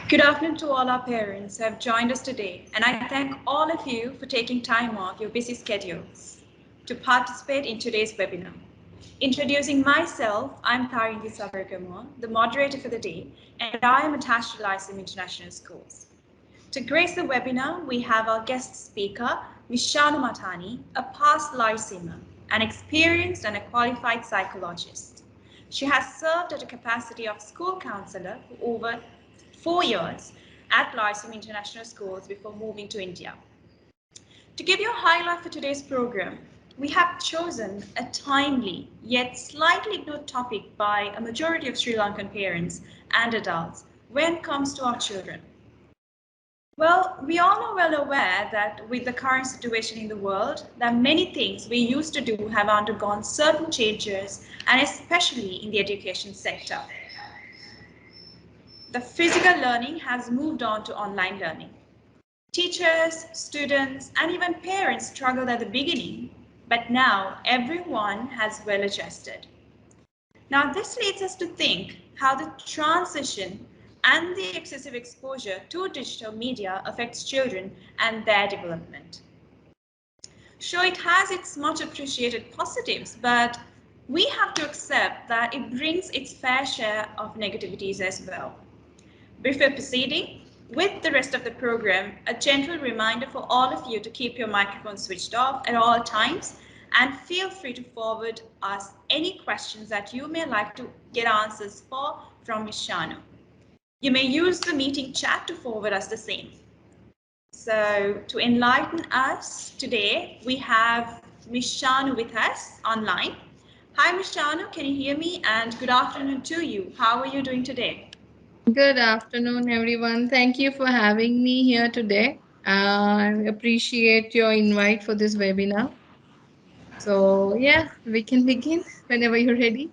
Good afternoon to all our parents who have joined us today, and I thank all of you for taking time off your busy schedules to participate in today's webinar. Introducing myself, I'm Tarindi Sabargamor, the moderator for the day, and I am attached to Lyceum International Schools. To grace the webinar, we have our guest speaker, Ms. Shanu Matani, a past Lyceumer, an experienced and a qualified psychologist. She has served at a capacity of school counselor for over 4 years at Lyceum International Schools before moving to India. To give you a highlight for today's program, we have chosen a timely yet slightly ignored topic by a majority of Sri Lankan parents and adults when it comes to our children. Well, we all are well aware that with the current situation in the world, that many things we used to do have undergone certain changes, and especially in the education sector. The physical learning has moved on to online learning. Teachers, students, and even parents struggled at the beginning, but now everyone has well adjusted. Now, this leads us to think how the transition and the excessive exposure to digital media affects children and their development. Sure, it has its much appreciated positives, but we have to accept that it brings its fair share of negativities as well. Before proceeding with the rest of the program, a gentle reminder for all of you to keep your microphone switched off at all times, and feel free to forward us any questions that you may like to get answers for from Ms. Shanu. You may use the meeting chat to forward us the same. So to enlighten us today, we have Ms. Shanu with us online. Hi, Ms. Shanu, can you hear me? And good afternoon to you. How are you doing today? Good afternoon, everyone. Thank you for having me here today. I appreciate your invite for this webinar. So, yeah, we can begin whenever you're ready.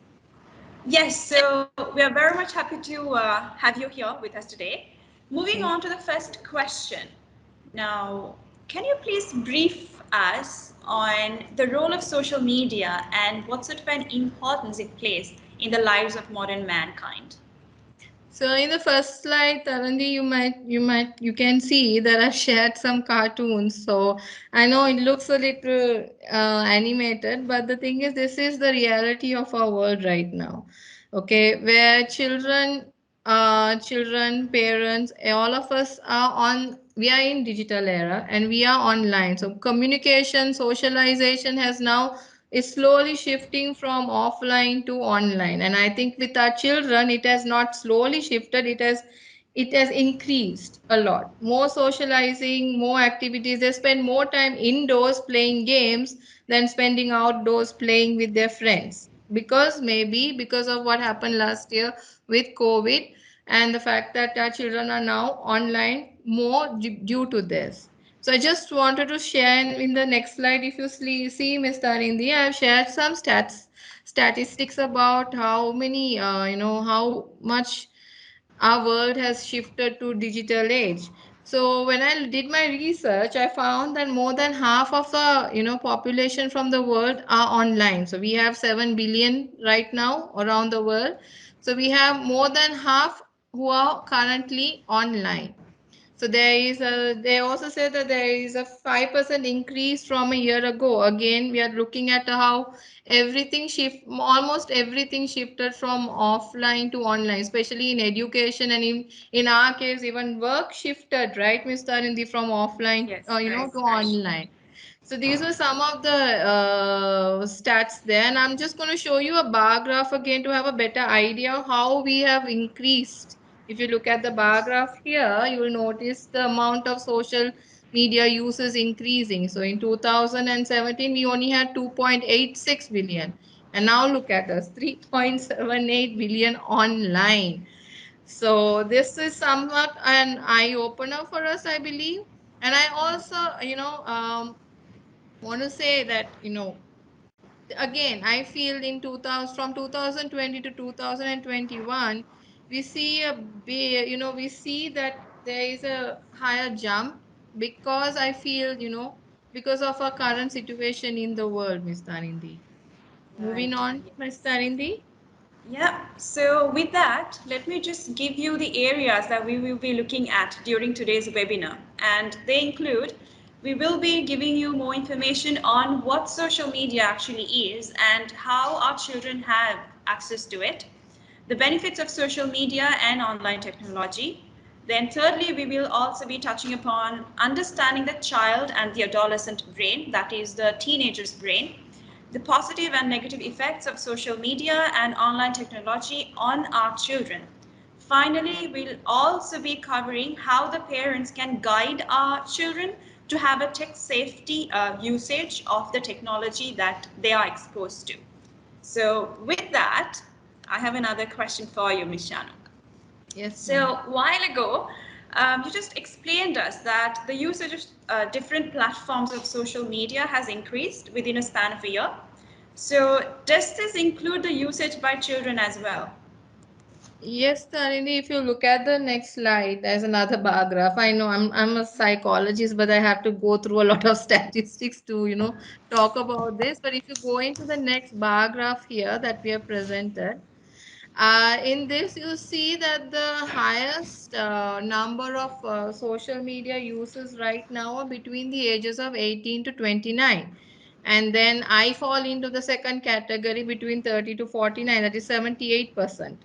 Yes, so we are very much happy to have you here with us today. Moving Okay. on to the first question. Now, can you please brief us on the role of social media and what sort of an importance it plays in the lives of modern mankind? So in the first slide, Tarandi, you can see that I've shared some cartoons. So I know it looks a little animated, but the thing is, this is the reality of our world right now. Okay, where children, parents, all of us are on. We are in digital era and we are online. So communication, socialization has now is slowly shifting from offline to online, and I think with our children it has not slowly shifted, it has increased a lot. More socializing, more activities. They spend more time indoors playing games than spending outdoors playing with their friends, because maybe because of what happened last year with COVID, and the fact that our children are now online more due to this. So I just wanted to share in the next slide. If you see, Mr. Arindi, I have shared some statistics about how many, how much our world has shifted to digital age. So when I did my research, I found that more than half of the population from the world are online. So we have 7 billion right now around the world. So we have more than half who are currently online. So they also said that there is a 5% increase from a year ago. Again, we are looking at how almost everything shifted from offline to online, especially in education, and in our case, even work shifted, right, Mr. Arindi, from offline, Yes, right, to right. online. So these were some of the stats there, and I'm just going to show you a bar graph again to have a better idea of how we have increased. If you look at the bar graph here, you will notice the amount of social media use is increasing. So in 2017, we only had 2.86 billion. And now look at us, 3.78 billion online. So this is somewhat an eye opener for us, I believe. And I also, want to say that, again, I feel in 2000, from 2020 to 2021, we see we see that there is a higher jump, because I feel, because of our current situation in the world, Miss Tarindi. Moving Right. on, Miss Tarindi. Yeah, so with that, let me just give you the areas that we will be looking at during today's webinar. And they include, we will be giving you more information on what social media actually is and how our children have access to it, the benefits of social media and online technology. Then thirdly, we will also be touching upon understanding the child and the adolescent brain, that is the teenager's brain, the positive and negative effects of social media and online technology on our children. Finally, we'll also be covering how the parents can guide our children to have a tech safety usage of the technology that they are exposed to. So, with that, I have another question for you, Ms. Shanu. Yes, So, ma'am. a while ago, you just explained us that the usage of different platforms of social media has increased within a span of a year. So, does this include the usage by children as well? Yes, Tarini, if you look at the next slide, there's another bar graph. I know I'm a psychologist, but I have to go through a lot of statistics to, talk about this. But if you go into the next bar graph here that we have presented, in this you see that the highest number of social media users right now are between the ages of 18 to 29. And then I fall into the second category between 30 to 49, that is 78%.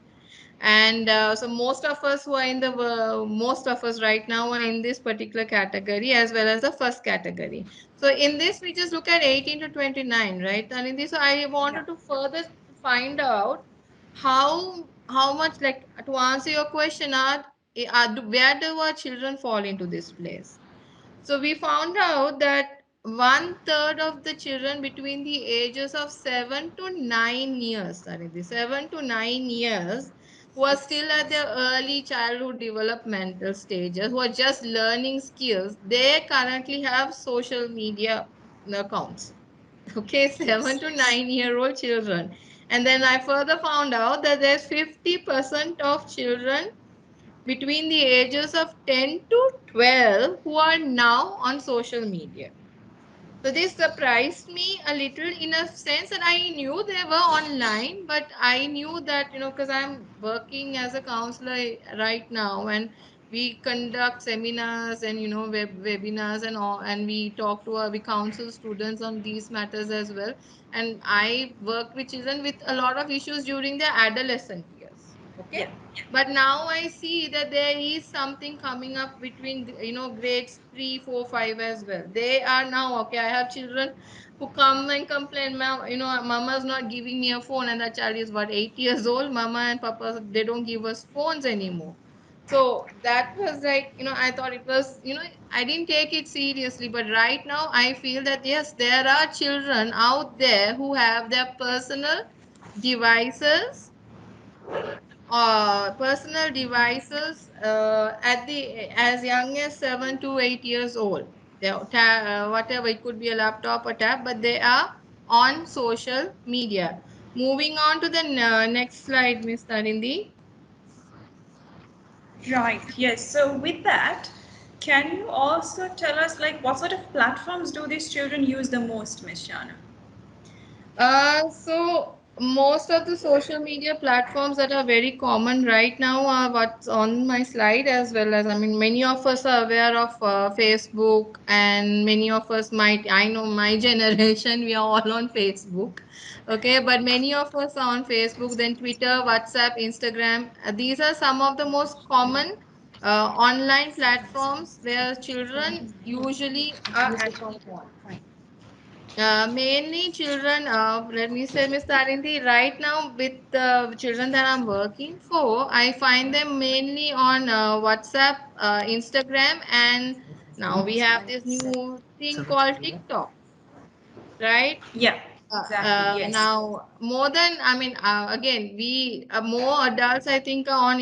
And so most of us who are in the most of us right now are in this particular category as well as the first category. So in this we just look at 18 to 29, right? And in this I Yeah. wanted to further find out how much, like, to answer your question, where do our children fall into this place. So we found out that one third of the children between the ages of 7 to 9 years, sorry, the 7 to 9 years, who are still at their early childhood developmental stages, who are just learning skills, they currently have social media accounts. Okay, seven Yes. to 9 year old children. And then I further found out that there's 50% of children between the ages of 10 to 12 who are now on social media. So this surprised me a little, in a sense that I knew they were online, but I knew that, because I'm working as a counselor right now, and we conduct seminars and, webinars and all, and we talk to we counsel students on these matters as well. And I work with children with a lot of issues during their adolescent years. Okay. Yeah. But now I see that there is something coming up between, grades 3, 4, 5 as well. They are now okay. I have children who come and complain, mama's not giving me a phone, and that child is what, 8 years old. Mama and papa, they don't give us phones anymore. So that was like, I thought it was, I didn't take it seriously. But right now I feel that yes, there are children out there who have their personal devices at the as young as 7 to 8 years old. Whatever, it could be a laptop or tab, but they are on social media. Moving on to the next slide, Miss Tarindi. Right. Yes. So, with that, can you also tell us like what sort of platforms do these children use the most, Ms. Shanu? So most of the social media platforms that are very common right now are what's on my slide, as well as, I mean, many of us are aware of Facebook, and many of us might, I know my generation, we are all on Facebook. Okay, but many of us are on Facebook, then Twitter, WhatsApp, Instagram. These are some of the most common online platforms where children usually are active on. Mainly children, let me say, Miss Tarindi, right now with the children that I'm working for, I find them mainly on WhatsApp, Instagram, and now we have this new thing called TikTok, right? Yeah. Exactly. Yes. Now more than, I mean, again, we more adults, I think, are on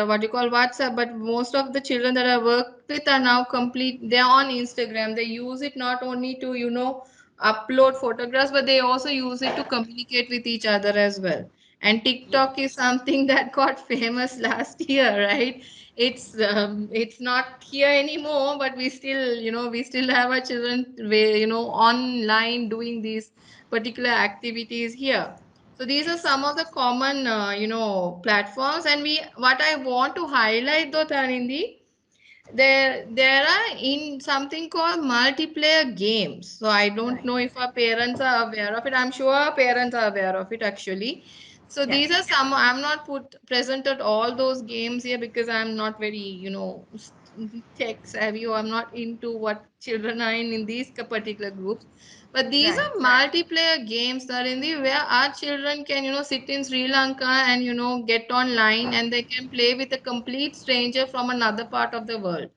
what you call WhatsApp, but most of the children that I work with are now they're on Instagram. They use it not only to, upload photographs, but they also use it to communicate with each other as well. And Yeah. TikTok is something that got famous last year, right? it's not here anymore, but we still, we still have our children online doing these particular activities here. So these are some of the common platforms. And we what I want to highlight though, Tanindi, there are in something called multiplayer games. So I don't Right. know if our parents are aware of it. I'm sure our parents are aware of it actually. So Yeah. these are some. I'm not put presented all those games here because I'm not very tech savvy, or I'm not into what children are in these particular groups. But these Right. are multiplayer games that in the where our children can sit in Sri Lanka and get online, and they can play with a complete stranger from another part of the world.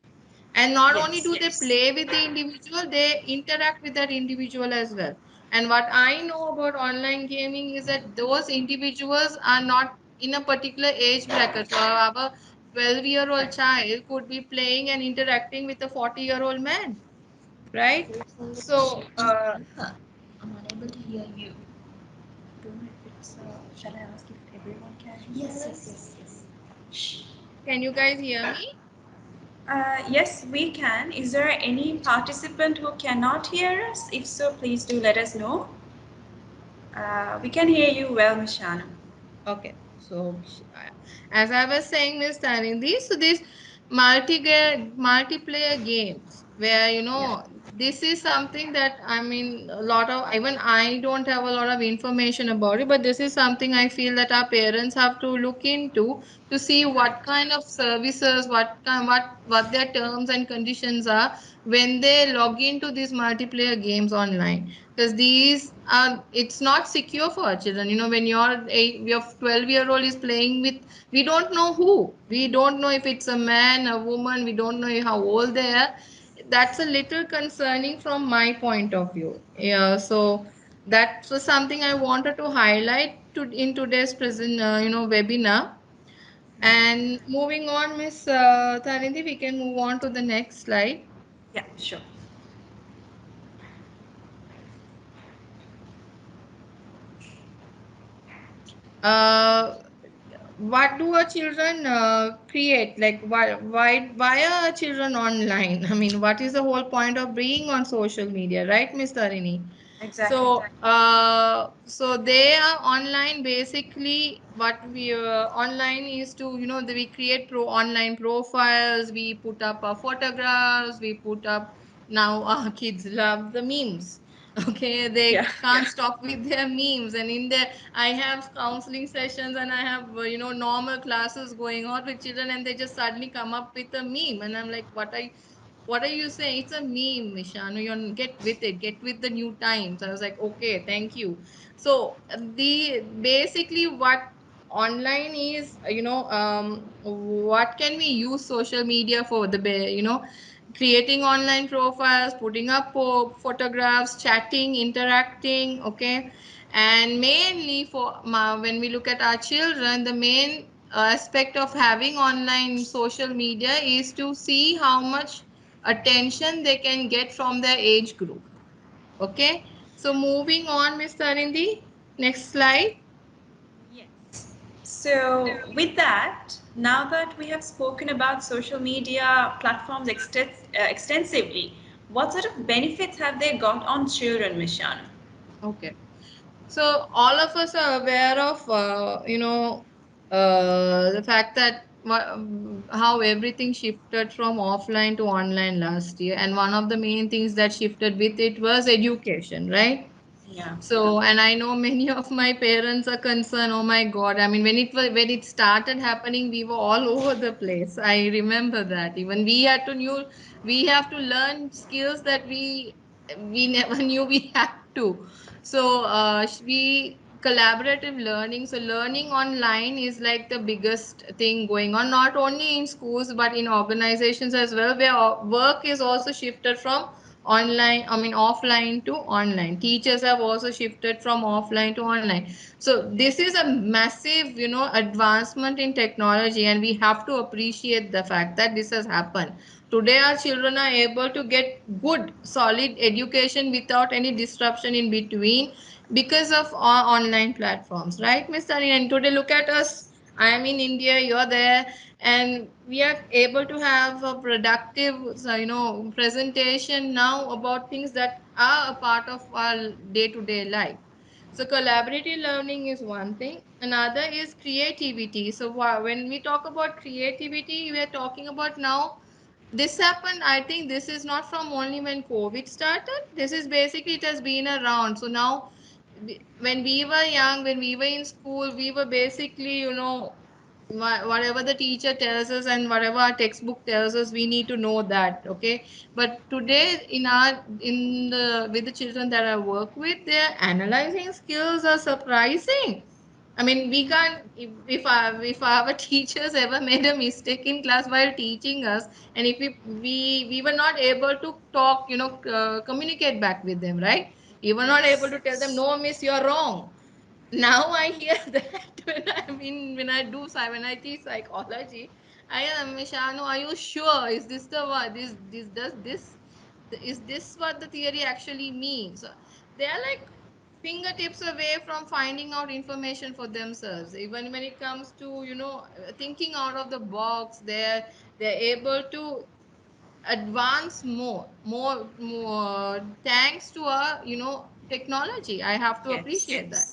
And not only Yes. do they play with the individual, they interact with that individual as well. And what I know about online gaming is that those individuals are not in a particular age bracket. So our 12-year-old Right. child could be playing and interacting with a 40-year-old man, right? So Huh. I'm unable to hear you. Don't know if it's. Shall I ask if everyone can hear us? Shh. can you guys hear me? Yes, we can. Is there any participant who cannot hear us? If so, please do let us know. We can hear you well, Miss Shannon. Okay, so as I was saying, Miss Tanindi, so these multiplayer games where Yeah. this is something that I mean a lot of, even I don't have a lot of information about it, but this is something I feel that our parents have to look into to see Right. what kind of services, what their terms and conditions are when they log into these multiplayer games online, because these are, it's not secure for our children. When your 12-year-old is playing with, we don't know who, we don't know if it's a man, a woman, we don't know how old they are. That's a little concerning from my point of view. Yeah, so that was something I wanted to highlight in today's present webinar. Right. And moving on, Miss Tanindi, we can move on to the next slide. Yeah, sure. uh, what do our children create, like why are our children online? I mean, what is the whole point of being on social media, right, Miss Tarini? Exactly. So they are online. Basically what we online is to we create online profiles, we put up our photographs, we put up, now our kids love the memes. Okay, they Yeah. can't stop with their memes. And in there I have counseling sessions, and I have normal classes going on with children, and they just suddenly come up with a meme, and I'm like, what are you saying? It's a meme, Mishanu. You get with it. Get with the new times. I was like, okay, thank you. So the basically what online is, what can we use social media for? Creating online profiles, putting up photographs, chatting, interacting. Okay, and mainly for when we look at our children, the main aspect of having online social media is to see how much attention they can get from their age group. Okay, so moving on, Miss Tarindi, next slide. Yes. So, with that, now that we have spoken about social media platforms extensively, what sort of benefits have they got on children, Miss Shannon? Okay, so all of us are aware of the fact that how everything shifted from offline to online last year, and one of the main things that shifted with it was education, right? Yeah. So, and I know many of my parents are concerned. Oh my God! I mean, when it started happening, we were all over the place. I remember that. Even we have to learn skills that we never knew we had to. So, we collaborative learning. So, learning online is like the biggest thing going on, not only in schools but in organizations as well, where work is also shifted from online, I mean offline to online. Teachers have also shifted from offline to online. So this is a massive advancement in technology, and we have to appreciate the fact that this has happened. Today our children are able to get good solid education without any disruption in between, because of our online platforms, right, Mr. Ari? And today look at us. I am in India, you're there, and we are able to have a productive, so, presentation now about things that are a part of our day-to-day life. So collaborative learning is one thing. Another is creativity. So when we talk about creativity, we are talking about now. This happened. I think this is not from only when COVID started. This is basically it has been around. So now, when we were young, when we were in school, we were basically, whatever the teacher tells us and whatever our textbook tells us, we need to know that. Okay, but today in the with the children that I work with, their analyzing skills are surprising. I mean, we can't, if our teachers ever made a mistake in class while teaching us, and if we were not able to talk, communicate back with them, right? We were not able Yes. to tell them, no, miss, you're wrong. Now I hear that when I teach psychology, I am, Mishanu, are you sure? Is this the what? This does this is this what the theory actually means? So they are like fingertips away from finding out information for themselves. Even when it comes to thinking out of the box, they're able to advance more thanks to our technology. I have to Yes. appreciate that.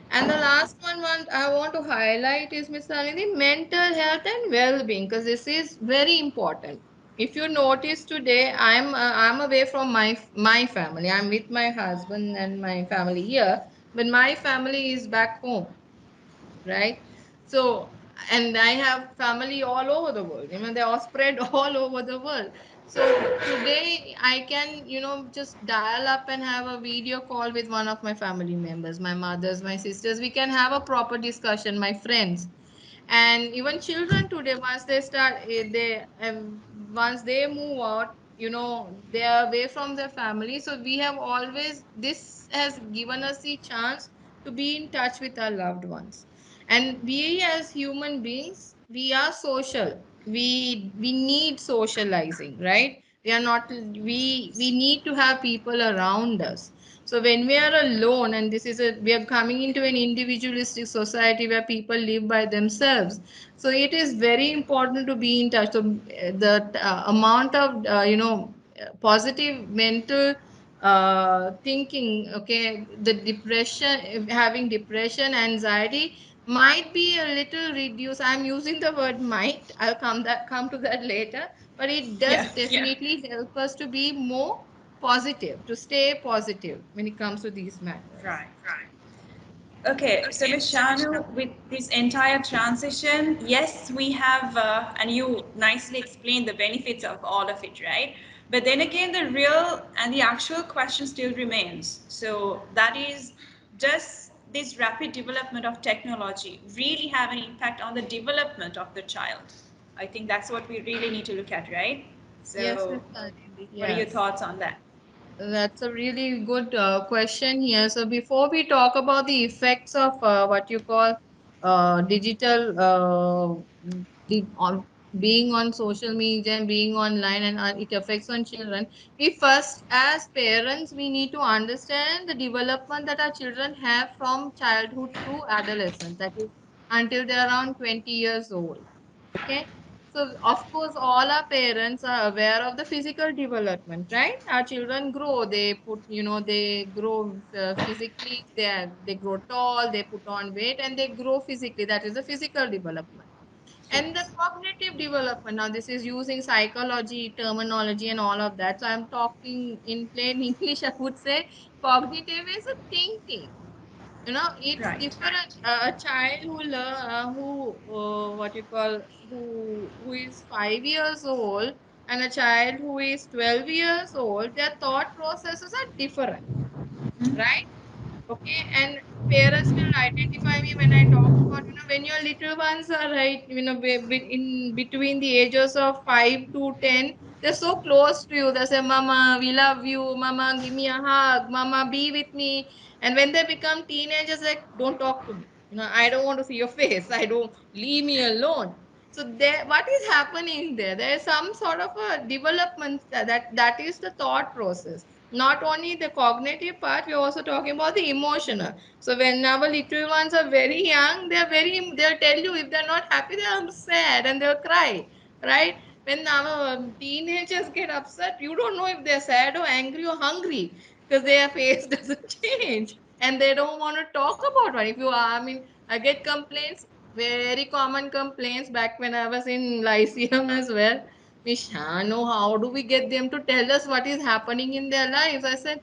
And the last one I want to highlight is, Miss Nalini, mental health and well-being, because this is very important. If you notice today, I'm away from my family. I'm with my husband and my family here, but my family is back home, right? So, and I have family all over the world. They are spread all over the world. So today I can, just dial up and have a video call with one of my family members, my mothers, my sisters. We can have a proper discussion, my friends. And even children today, once they move out, they are away from their family. So we have always, this has given us the chance to be in touch with our loved ones. And we as human beings, we are social. We need socializing, right? We need to have people around us. So when we are alone, and we are coming into an individualistic society where people live by themselves. So it is very important to be in touch. So the amount of positive mental thinking, okay, the depression, having depression, anxiety might be a little reduced. I'm using the word might. I'll come to that later. But it does Yeah. definitely help us to be more positive, to stay positive when it comes to these matters. Right. Okay, so Ms. Shanu, with this entire transition, yes, we have, and you nicely explained the benefits of all of it, right? But then again, the real and the actual question still remains. So that is, does this rapid development of technology really have an impact on the development of the child? I think that's what we really need to look at, right? Yes, So, Miss Nalini, what are your yes. thoughts on that? That's a really good question here. So before we talk about the effects of what you call digital on being on social media and being online, and it affects on children, we first, as parents, we need to understand the development that our children have from childhood to adolescence. That is until they're around 20 years old. Okay. So, of course, all our parents are aware of the physical development, right? Our children grow, they grow physically, they grow tall, they put on weight, and they grow physically. That is the physical development. And the Yes. cognitive development. Now, this is using psychology, terminology, and all of that. So, I'm talking in plain English, I would say cognitive is a thinking. It's Right. different. A child what you call, who is 5 years old, and a child who is 12 years old, their thought processes are different, right? Okay, and parents will identify me when I talk about, when your little ones are, right, in between the ages of 5 to 10, they're so close to you. They say, "Mama, we love you. Mama, give me a hug. Mama, be with me." And when they become teenagers, like, don't talk to me. I don't want to see your face. I don't, leave me alone. So there, what is happening there? There is some sort of a development that is the thought process. not only the cognitive part, we're also talking about the emotional. So when our little ones are very young, they'll tell you if they're not happy, they're sad and they'll cry, right? When our teenagers get upset, you don't know if they're sad or angry or hungry because their face doesn't change and they don't want to talk about one. If you are, I mean, I get complaints, very common complaints back when I was in Lyceum as well. Miss Shano, how do we get them to tell us what is happening in their lives? I said,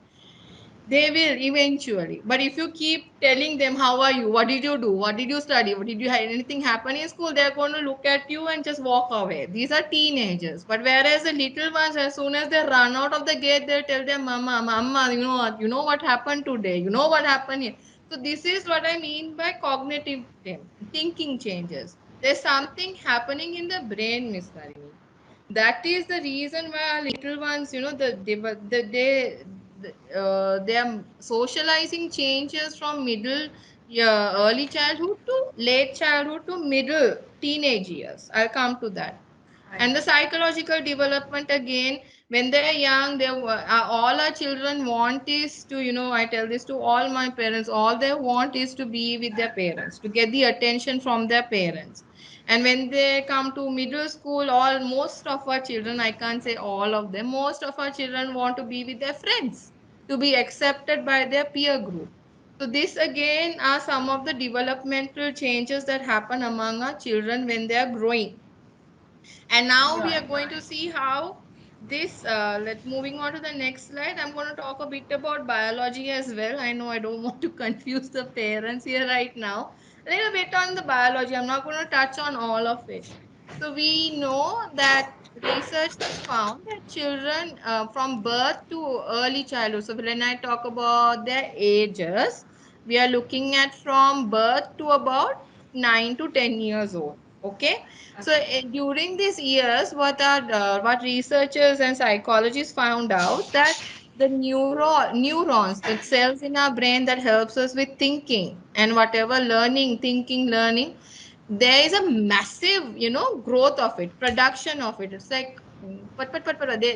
they will eventually. But if you keep telling them, how are you? What did you do? What did you study? What did you have anything happen in school? They're going to look at you and just walk away. These are teenagers. But whereas the little ones, as soon as they run out of the gate, they'll tell their mama, mama, you know what happened today? You know what happened here? So this is what I mean by cognitive thinking changes. There's something happening in the brain, Miss Nalini. That is the reason why our little ones, their socializing changes from middle, yeah, early childhood to late childhood to middle teenage years. I'll come to that. Right. And the psychological development again, when they're young, all our children want is to, I tell this to all my parents, all they want is to be with their parents, to get the attention from their parents. And when they come to middle school, all most of our children, I can't say all of them, most of our children want to be with their friends, to be accepted by their peer group. So this again are some of the developmental changes that happen among our children when they are growing. And now we are Right. going to see how this, let moving on to the next slide. I'm going to talk a bit about biology as well. I know I don't want to confuse the parents here right now. A little bit on the biology. I'm not going to touch on all of it. So we know that research has found that children from birth to early childhood. So when I talk about their ages, we are looking at from birth to about 9 to 10 years old. Okay, so during these years, what researchers and psychologists found out that the neurons, the cells in our brain that helps us with thinking and whatever learning, there is a massive, growth of it, production of it. It's like,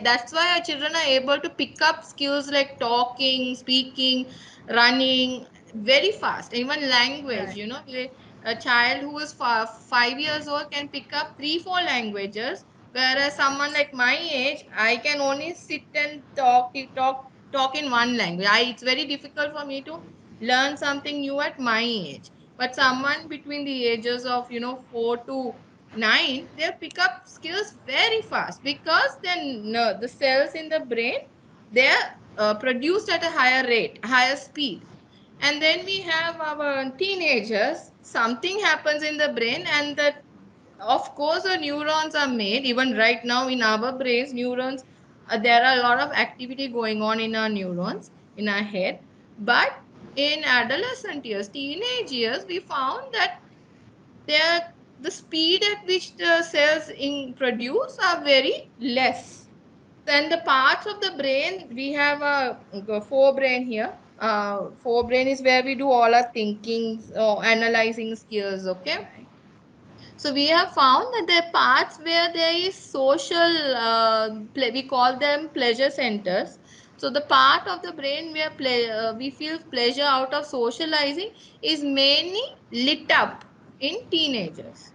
that's why our children are able to pick up skills like talking, speaking, running very fast. Even language, Right. a child who is 5 years old can pick up 3 4 languages, whereas someone like my age, I can only sit and talk in one language. It's very difficult for me to learn something new at my age. But someone between the ages of 4 to 9, they pick up skills very fast because then the cells in the brain, they're produced at a higher rate, higher speed. And then we have our teenagers, something happens in the brain, and that, of course, the neurons are made. Even right now in our brains, neurons, there are a lot of activity going on in our neurons, in our head. But in adolescent years, teenage years, we found that there the speed at which the cells in produce are very less. Then the parts of the brain, we have a forebrain here. Forebrain is where we do all our thinking, analyzing skills. Okay, Right. so we have found that there are parts where there is social, we call them pleasure centers. So the part of the brain where we feel pleasure out of socializing is mainly lit up in teenagers.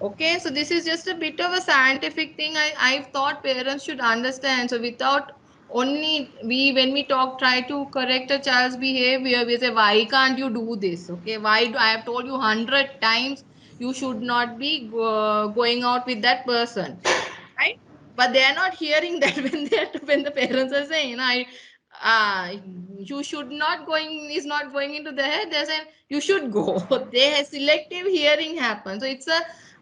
Okay, so this is just a bit of a scientific thing. I thought parents should understand. So without only when we try to correct a child's behavior, we say, why can't you do this? Okay, why do I have told you 100 times you should not be going out with that person, right? But they are not hearing that when the parents are saying, uh, you should not going is not going into the head. They're saying you should go. They selective hearing happens. So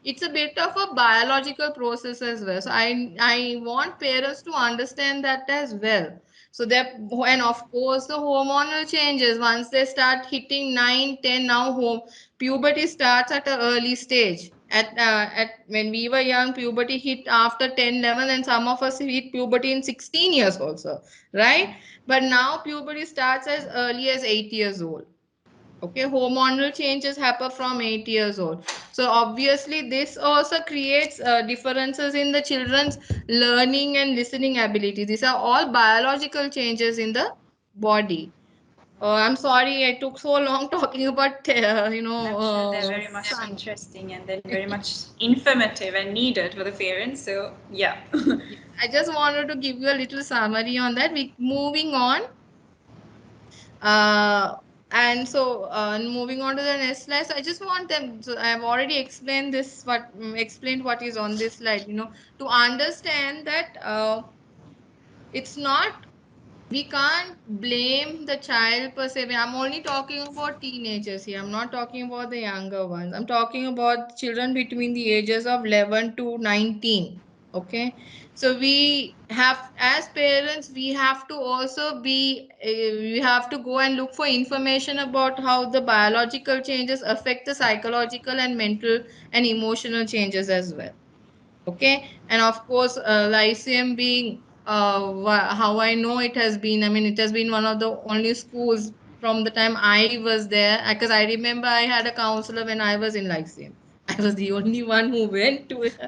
it's a bit of a biological process as well. So I want parents to understand that as well. So that, and of course the hormonal changes once they start hitting 9 10 now home puberty starts at an early stage. At when we were young, puberty hit after 10 11, and some of us hit puberty in 16 years also, right? But now puberty starts as early as 8 years old. Okay, hormonal changes happen from 8 years old. So obviously this also creates differences in the children's learning and listening ability. These are all biological changes in the body. I'm sorry I took so long talking about I'm sure they're very much science. interesting and then very much informative and needed for the parents. So yeah. I just wanted to give you a little summary on that. We moving on. Uh, and so, moving on to the next slide. So I just want them. So I have already explained this. Explained what is on this slide. To understand that it's not, we can't blame the child per se. I'm only talking about teenagers here. I'm not talking about the younger ones. I'm talking about children between the ages of 11 to 19. Okay. So we have, as parents, we have to also we have to go and look for information about how the biological changes affect the psychological and mental and emotional changes as well. Okay, and of course lyceum being how I know it has been, I mean it has been one of the only schools from the time I was there, because I remember I had a counselor when I was in lyceum. I was the only one who went to it.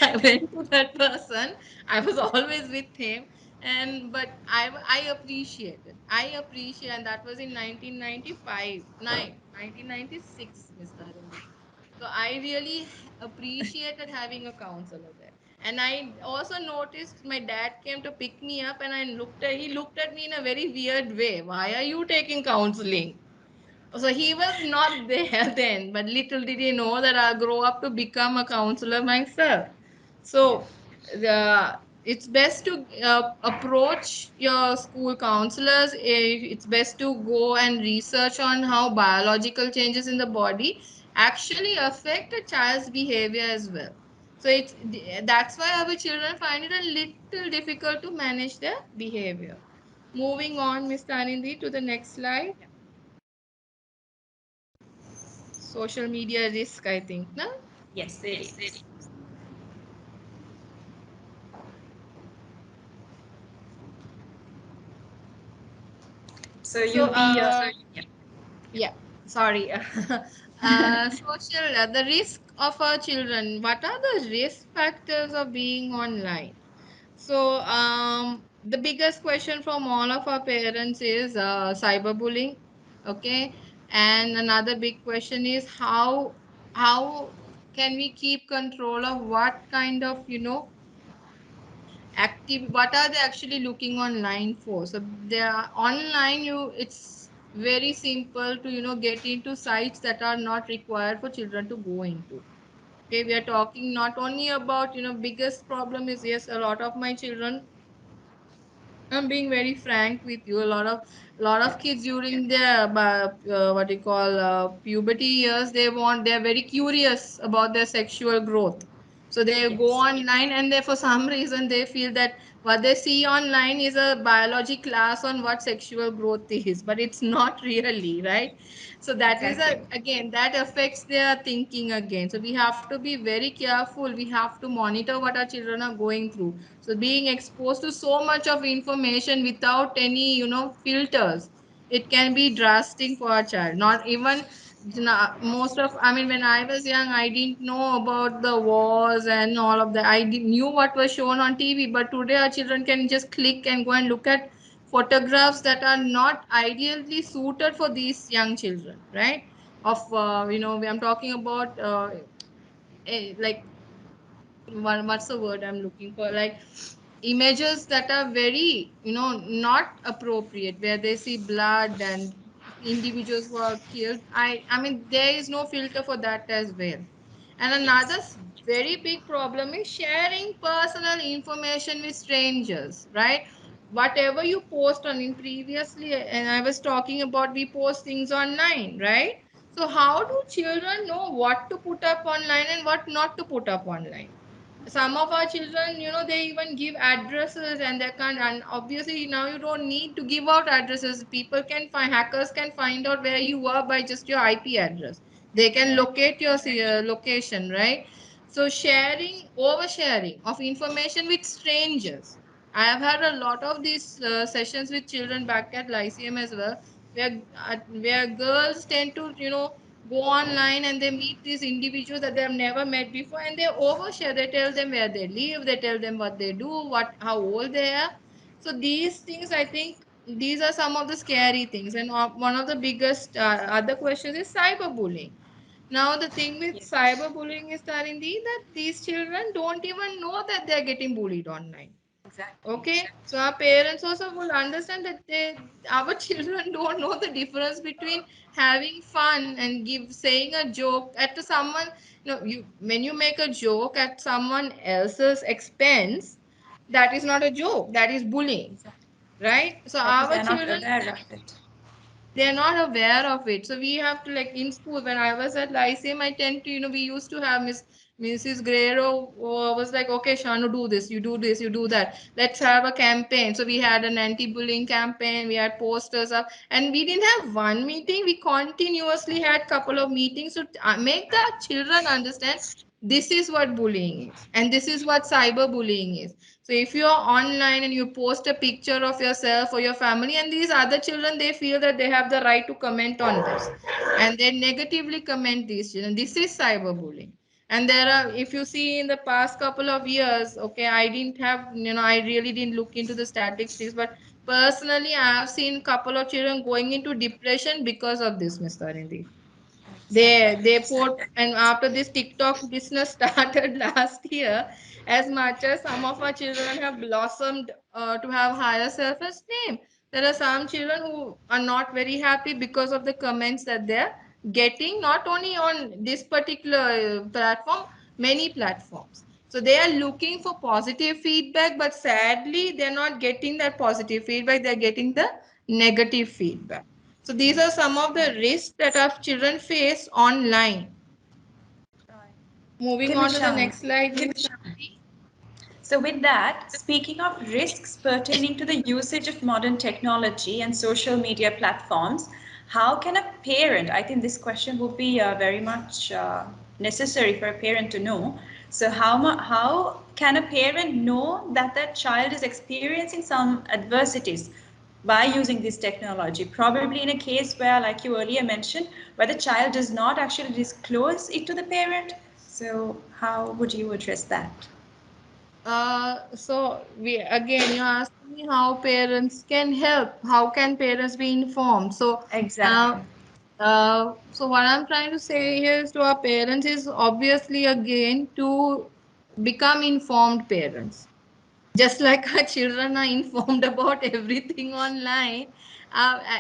I went to that person. I was always with him. And but I appreciate it. I appreciate, and that was in 1995 1996, Mr. Arun. So I really appreciated having a counselor there. And I also noticed my dad came to pick me up, and he looked at me in a very weird way. Why are you taking counseling? So he was not there then, but little did he know that I'll grow up to become a counselor myself. So it's best to approach your school counselors. It's best to go and research on how biological changes in the body actually affect a child's behavior as well. So that's why our children find it a little difficult to manage their behavior. Moving on, Miss Tanindi, to the next slide. Social media risk, I think, no? Yes, it is. So So, you'll be yeah. yeah, sorry. Social, the risk of our children. What are the risk factors of being online? So, the biggest question from all of our parents is cyberbullying. Okay, and another big question is how can we keep control of what kind of active, what are they actually looking online for? So they are online, it's very simple to get into sites that are not required for children to go into. Okay, we are talking not only about biggest problem is, yes, a lot of my children, I'm being very frank with you. A lot of kids during their what you call puberty years, they're very curious about their sexual growth. So they go Yes. online, and they, for some reason, they feel that what they see online is a biology class on what sexual growth is, but it's not really, right? So that is Exactly. again, that affects their thinking again. So we have to be very careful. We have to monitor what our children are going through. So being exposed to so much of information without any filters, it can be drastic for a child. Not even most of, I mean, when I was young, I didn't know about the wars and all of that. Knew what was shown on TV, but today our children can just click and go and look at photographs that are not ideally suited for these young children, right? Of I'm talking about like, what's the word I'm looking for? Like images that are very, not appropriate, where they see blood and individuals who are killed. I mean, there is no filter for that as well. And another Yes. very big problem is sharing personal information with strangers, right? Whatever you post on, in previously, and I was talking about, we post things online, right? So how do children know what to put up online and what not to put up online? Some of our children, they even give addresses, and they can't, and obviously now you don't need to give out addresses. People can find, hackers can find out where you are by just your IP address. They can locate your location, right? So sharing, oversharing of information with strangers. I have had a lot of these sessions with children back at lyceum as well. where girls tend to, go online and they meet these individuals that they have never met before, and they overshare. They tell them where they live, they tell them what they do, how old they are. So these things, I think, these are some of the scary things. And one of the biggest other questions is cyberbullying. Now the thing with Yes. cyberbullying is, Tarindi, that these children don't even know that they're getting bullied online. Exactly. Okay, so our parents also will understand that our children don't know the difference between having fun and saying a joke at someone. You when you make a joke at someone else's expense, that is not a joke. That is bullying, Exactly. right? So Because our they're not children, aware of it. they're not aware of it. So we have to, like, in school, when I was at Lyceum, I tend to, we used to have Mrs. Guerrero was like, okay, Shanu, do this, you do this, you do that, let's have a campaign. So we had an anti-bullying campaign, we had posters up, and we didn't have one meeting, we continuously had couple of meetings to make the children understand this is what bullying is and this is what cyberbullying is. So if you're online and you post a picture of yourself or your family, and these other children, they feel that they have the right to comment on this, and they negatively comment these children, this is cyberbullying. And there are, if you see in the past couple of years, okay, I didn't have, I really didn't look into the statistics, but personally I have seen couple of children going into depression because of this, Mr. Arindi. They Exactly. put, and after this TikTok business started last year, as much as some of our children have blossomed to have higher self-esteem, there are some children who are not very happy because of the comments that they're getting, not only on this particular platform, many platforms. So they are looking for positive feedback, but sadly they're not getting that positive feedback, they're getting the negative feedback. So these are some Yes. of the risks that our children face online. Right. Moving Okay, on to the Mishan. next slide, Ms. Shanti. So, with that, speaking of risks pertaining to the usage of modern technology and social media platforms, how can a parent, I think this question will be very much necessary for a parent to know. So, how can a parent know that their child is experiencing some adversities by using this technology? Probably in a case where, like you earlier mentioned, where the child does not actually disclose it to the parent. So, how would you address that? So we again, you asked me how parents can help. How can parents be informed? Uh, Exactly. so what I'm trying to say here is to our parents is obviously again to become informed parents. Just like our children are informed about everything online,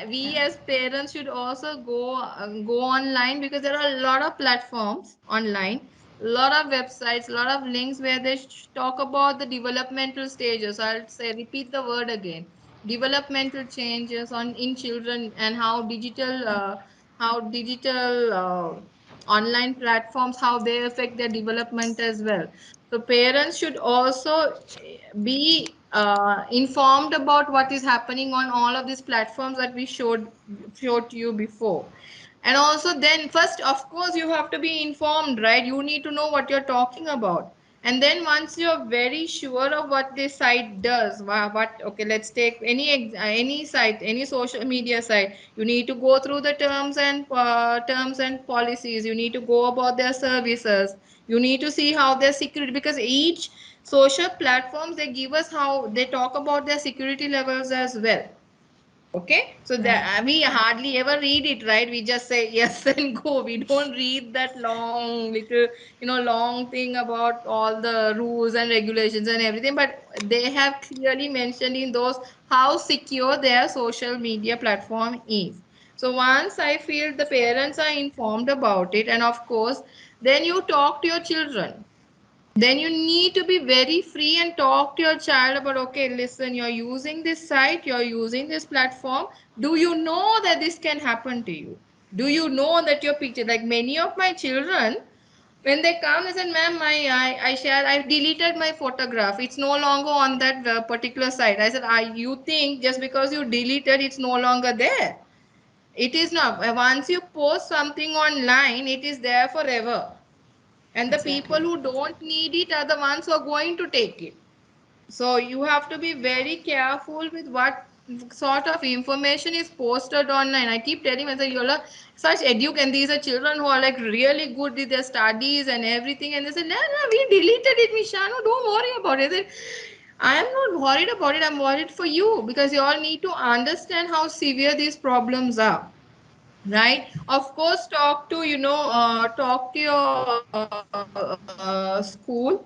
we as parents should also go online, because there are a lot of platforms online, a lot of websites, a lot of links where they talk about the developmental stages. I'll say, repeat the word again, developmental changes on in children, and how digital online platforms, how they affect their development as well. So parents should also be informed about what is happening on all of these platforms that we showed to you before. And also, then first, of course, you have to be informed, right? You need to know what you're talking about. And then once you're very sure of what this site does, okay, let's take any site, any social media site. You need to go through the terms and policies. You need to go about their services. You need to see how their security, because each social platforms, they give us how they talk about their security levels as well. Okay, so Right. that we hardly ever read it, right? We just say yes and go. We don't read that long little, long thing about all the rules and regulations and everything. But they have clearly mentioned in those how secure their social media platform is. So once I feel the parents are informed about it, and of course, then you talk to your children, then you need to be very free and talk to your child about, okay, listen, you're using this site, you're using this platform, do you know that this can happen to you? Do you know that your picture, like many of my children, when they come, they said, ma'am, I deleted my photograph, it's no longer on that particular site. I said, you think just because you deleted, it's no longer there? It is not. Once you post something online, it is there forever, and the people Exactly. who don't need it are the ones who are going to take it. So you have to be very careful with what sort of information is posted online. I keep telling myself, you're like such educ, and these are children who are like really good with their studies and everything. And they said, no, no, we deleted it, Mishanu. Don't worry about it. I said, I am not worried about it. I'm worried for you because you all need to understand how severe these problems are. Right. Of course, talk to your school.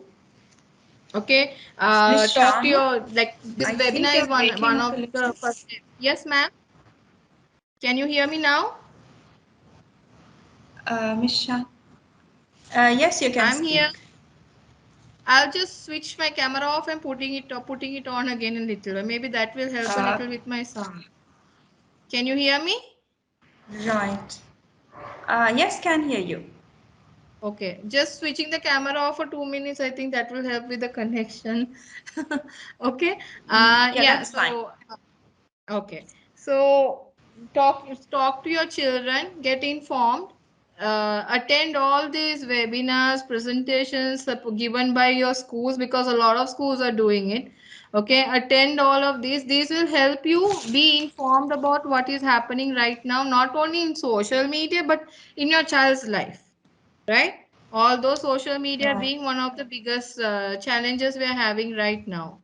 Okay. Miss Talk to Shanu, your, like, this I think webinar you're is breaking one up of a the little. first steps. Yes, ma'am. Can you hear me now? Miss Shanu. Yes, you can I'm here. speak. I'll just switch my camera off and putting it on again a little. Maybe that will help a Uh, little with my sound. Can you hear me? right. Yes, can hear you. Okay, just switching the camera off for 2 minutes. I think that will help with the connection. Okay. Yeah, Yeah. that's fine. So okay. So talk to your children, get informed, attend all these webinars, presentations given by your schools, because a lot of schools are doing it. Okay, attend all of these. These will help you be informed about what is happening right now, not only in social media but in your child's life, right? Although social media Right. being one of the biggest challenges we are having right now.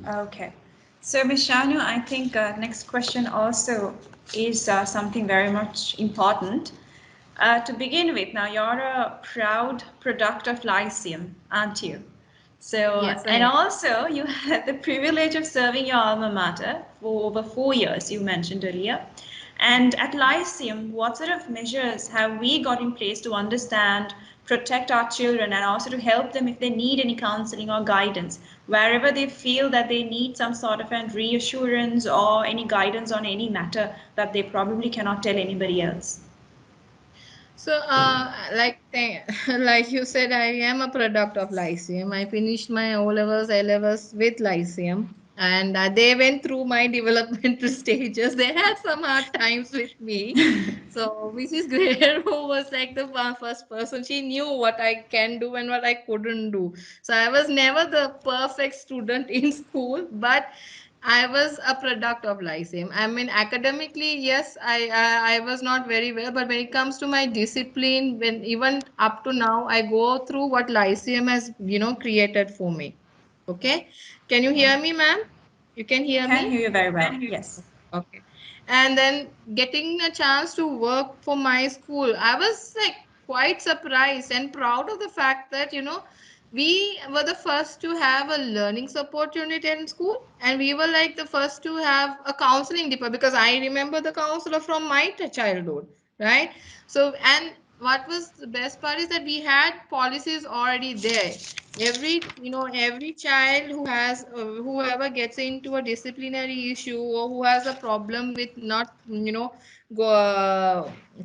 Okay. So, Miss Shanu, I think next question also is something very much important. To begin with, now you're a proud product of Lyceum, aren't you? So, Yes, I and am. also you had the privilege of serving your alma mater for over 4 years, you mentioned earlier. And at Lyceum, what sort of measures have we got in place to understand, protect our children, and also to help them if they need any counseling or guidance, wherever they feel that they need some sort of an reassurance or any guidance on any matter that they probably cannot tell anybody else? So, like you said, I am a product of Lyceum. I finished my O levels, A levels with Lyceum, and they went through my developmental stages. They had some hard times with me. So, Mrs. Greer, who was like the first person, she knew what I can do and what I couldn't do. So, I was never the perfect student in school, but I was a product of Lyceum. I mean, academically, yes, I was not very well, but when it comes to my discipline, when even up to now, I go through what Lyceum has, created for me. Okay, can you hear me, ma'am? You can hear Can me? hear you very well. Yes. Okay. And then getting a chance to work for my school, I was like quite surprised and proud of the fact that, we were the first to have a learning support unit in school, and we were like the first to have a counseling department, because I remember the counselor from my childhood, right? So, and what was the best part is that we had policies already there. Every child who has whoever gets into a disciplinary issue, or who has a problem with not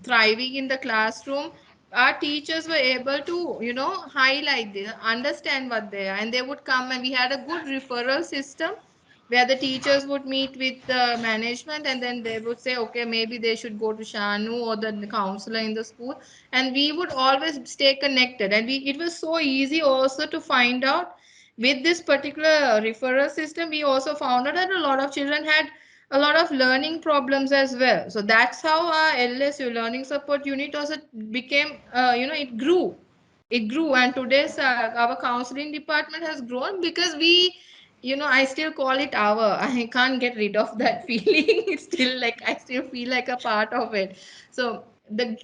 thriving in the classroom, our teachers were able to highlight this, understand what they are, and they would come, and we had a good referral system where the teachers would meet with the management, and then they would say, okay, maybe they should go to Shanu or the counselor in the school, and we would always stay connected. And it was so easy also to find out, with this particular referral system, we also found out that a lot of children had a lot of learning problems as well. So that's how our LSU, learning support unit, also became, it grew, and today's our counseling department has grown, because I still call it our. I can't get rid of that feeling. It's still like I still feel like a part of it. So the